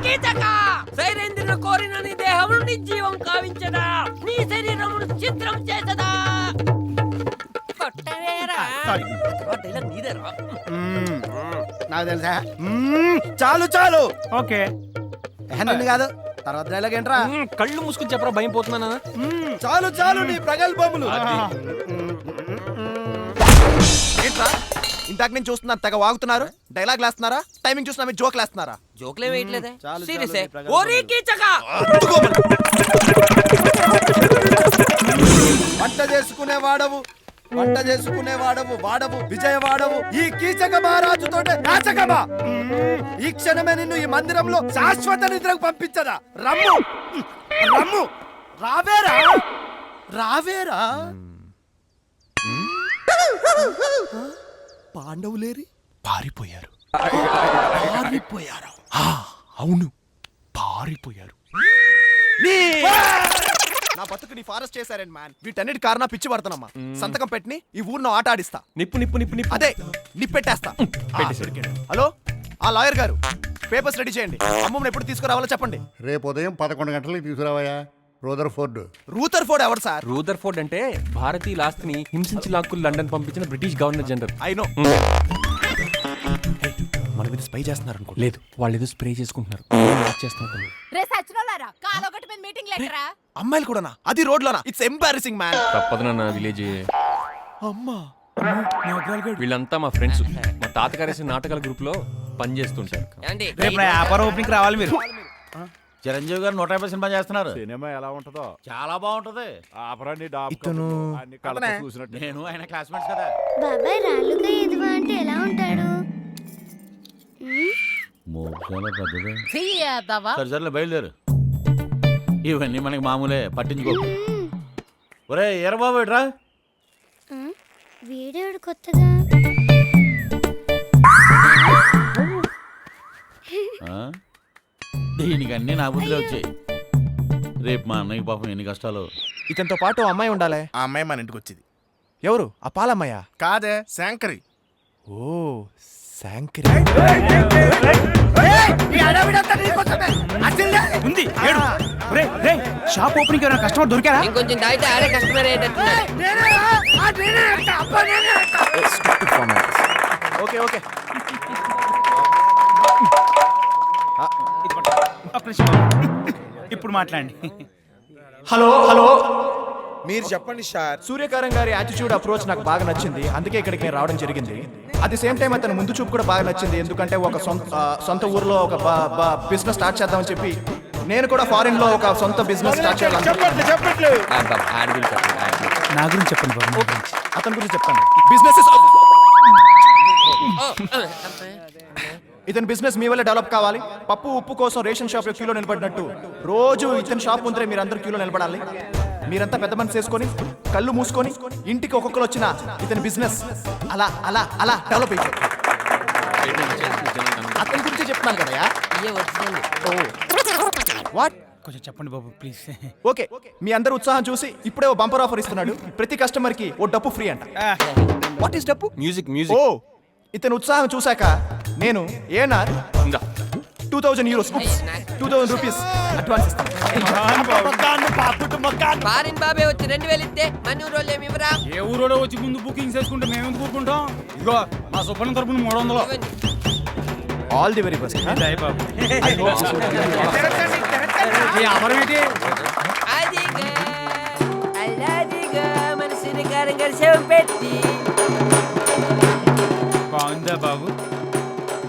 కీచక సైరేంద్రుని కోరిన నీ దేహమును నిర్జీవం కావించదా, నీ శరీరమును చిత్రం చేసదా. కొట్టవేరా డైలాగ్ నీదేరా. నాకు తెలుసా. చాలు చాలు. ఓకే కాదు తర్వాత డైలాగ్ ఏంట్రా? కళ్ళు మూసుకుని చెప్పరా, భయం పోతున్నానా? చాలు చాలు నీ ప్రగల్భములు. ఏంట్రా ఇందాక నేను చూస్తున్నాను, తెగ వాగుతున్నారు. డైలాగ్ లేస్తున్నారా? టైమింగ్ చూస్తున్నా మీరు జోక్ లేస్తున్నారా? జోక్లే వేయట్లేదే. చాలు, సీరియసే. చాలు, ఓరి కీచక వంట చేసుకునేవాడవు, వంట చేసుకునేవాడవు, వాడవు విజయవాడవు. ఈ కీచక మహారాజుతో నాచకమా? ఈ క్షణమే నిన్ను ఈ మందిరంలో శాశ్వత నిద్రకు పంపించదా? రమ్ము రమ్ము, రావేరా రావేరా. పాండవులేరి పారిపోయారు. పారిపోయారా? అవును, పారిపోయారు. నా బతుకుని ఫారెస్ట్ చేశారండి మ్యాన్. వీటన్నిటి కారణం పిచ్చి పడతానమ్మా. సంతకం పెట్టిని ఈ ఊరిలో ఆట ఆడిస్తా. నిప్పు నిప్పు నిప్పు నిప్పు. అదే నిప్పెట్టేస్తా. హలో ఆ లాయర్ గారు, పేపర్స్ రెడీ చేయండి. అమ్మమ్మని ఎప్పుడు తీసుకురావాలో చెప్పండి. రేపు ఉదయం 11 గంటలకు తీసుకురావయ్యా. రూదర్ఫోర్డ్. రూదర్ఫోర్డ్ ఎవరు సార్? రూదర్ఫోర్డ్ అంటే భారతీయుల ఆస్తిని హింసించి లాక్కులు లండన్ పంపించిన British governor general. I know. మన మీద స్పై చేస్తున్నారు అనుకో. లేదు, వాళ్ళు ఏదో స్ప్రే చేసుకుంటున్నారు. అమ్మాయిలు కూడానా? అది రోడ్లోనా? It's embarrassing man. తప్పదు నాన్న, విలేజ్. అమ్మా వీళ్ళంతా మా ఫ్రెండ్స్. మా తాతగారు వేసిన నాటకాల గ్రూప్ లో పనిచేస్తుంటారు. ఏమండి? రేపు నా వ్యాపారం ఓపెనింగ్ రావాలి మీరు. చిరంజీవి గారు 150 సినిమా చేస్తున్నారు. సినిమా ఎలా ఉంటుందో చాలా బాగుంటుంది. నేను ఆయన క్లాస్మేట్స్ కదా. బాబాయ్ రాళ్ళుగా ఎదువా అంటే ఎలా ఉంటాడు? సరే సరేలే బయలుదేరు. ఇవన్నీ మనకి మామూలే, పట్టించుకో. ఒరే ఎర్రబాబు ఎట్రా. వీడేవాడు కొత్తగా. దీనికి అన్నీ నా బుద్ధిలో వచ్చాయి. రేపు మా అన్నయ్య పాపం ఎన్ని కష్టాలు. ఇతనితో పాటు అమ్మాయి ఉండాలి. ఆ అమ్మాయి మన ఇంటికి వచ్చింది. ఎవరు? ఆ పాలమ్మయ్య? కాదే, శాంకరి. ఓ శాంకరి. ఉంది ఏడు. షాప్ ఓపెనింగ్ ఎవరైనా కస్టమర్ దొరికారా? ఇంకొంచెం దాయితే ఆడే కస్టమర్ అయ్యేటట్టున్నాడు. Okay okay. ఇప్పుడు మాట్లాడండి. హలో హలో, మీరు చెప్పండి సార్. సూర్యకారం గారి యాటిట్యూడ్ అప్రోచ్ నాకు బాగా నచ్చింది. అందుకే ఇక్కడికి నేను రావడం జరిగింది. అట్ ది సేమ్ టైం అతను ముందు చూపు కూడా బాగా నచ్చింది. ఎందుకంటే ఒక సొంత ఊర్లో ఒక బిజినెస్ స్టార్ట్ చేద్దామని చెప్పి నేను కూడా ఫారిన్ లో ఒక సొంత బిజినెస్ స్టార్ట్ చేయాలని. నా గురించి చెప్పండి బాబు. అతని గురించి చెప్పండి. బిజినెస్ ఇతని బిజినెస్ మీ వల్ల డెవలప్ కావాలి. పప్పు ఉప్పు కోసం రేషన్ షాప్ లో క్యూలో నిలబడినట్టు రోజు ఇతని షాప్ ముందరే మీరందరూ క్యూలో నిలబడాలి. మీరంతా పెద్ద మనసు చేసుకొని కళ్ళు మూసుకొని ఇంటికి ఒక్కొక్కరు వచ్చిన ఇతని బిజినెస్ అలా అలా అలా డెవలప్ అయిపోయింది. అతని గురించి చెప్తున్నాను కదా. వాట్? కొంచెం చెప్పండి బాబు ప్లీజ్. ఓకే, మీ అందరూ ఉత్సాహం చూసి ఇప్పుడే ఓ బంపర్ ఆఫర్ ఇస్తున్నాడు. ప్రతి కస్టమర్ కి ఓ డప్పు ఫ్రీ అంట. వాట్ ఈస్ డప్పు? మ్యూజిక్ ఓ, మ్యూజిక్. ఇతను ఉత్సాహం చూశాక నేను ఏనార్ 2000 euros 2000 రూపీస్ అడ్వాన్స్ ఇస్తాను. ఫారిన్ బాబే వచ్చి 2000 ఇస్తే మన ఊరోళ్ళు ఏమి ఇవ్వరా? ఏ ఊరోడో వచ్చి ముందు బుకింగ్ చేసుకుంటే మేము ఎందుకు కూరుకుంటాం? ఇదిగో మా సుబ్బన్న తరపున 300. All the very best. వ్యాపారం ఏంటి? అదిగా అల్లాదిగా మన సూర్యకారం గారి సేవ పెట్టి. బాగుందా బాబు?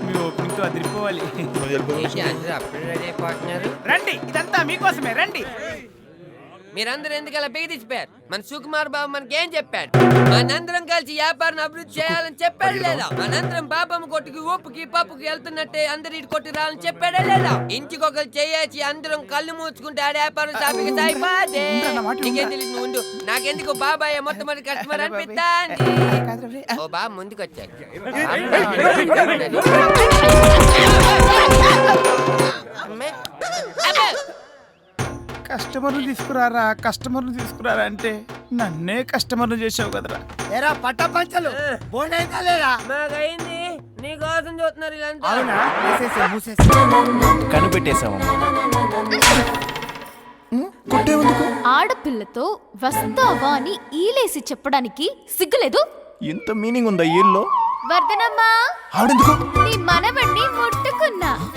మీ ఓపెనింగ్ తో అదిరిపోవాలి. అందరూ అప్పుడు రెడీ అయిపోతున్నారు. రండి, ఇదంతా మీకోసమే రండి. మీరందరూ ఎందుకలా బిగదీసిపోయారు? మన సుకుమార్ బాబు మనకేం చెప్పాడు? మనందరం కలిసి వ్యాపారం అభివృద్ధి చేయాలని చెప్పాడు లేదా? మనందరం బాబమ్మ కొట్టుకి ఉప్పుకి పప్పుకి వెళ్తున్నట్టే అందరు ఇటు కొట్టి రావాలని చెప్పాడా లేదా? ఇంటికొకరు చేసి అందరం కళ్ళు మూసుకుంటే ఆ వ్యాపారం సాపిక సాయిపోతే నీకేం తెలియదు. నువ్వు ఉండు. నాకెందుకు బాబాయ్ మొట్టమొదటి కస్టమర్ అనిపిస్తాంది. ఓ బాబు ముందుకు వచ్చాడు. కస్టమర్లు తీసుకురారా అంటే నన్నే కస్టమర్లు చేసావు కదరా. ఏరా పట్ట పంచలు బోండైందా లేదా? మాకైంది. నీ కోసం చూస్తున్నారు వీళ్ళంతా. కనిపెట్టేశామమ్మా. ఆడపిల్లతో వస్తావా అని ఈలేసి చెప్పడానికి సిగ్గులేదు. ఇంత మీనింగ్ ఉందా ఈల్లో? వర్ధనమ్మా, ఆవిడెందుకు? నీ మనవణ్ణి ముట్టుకున్నా.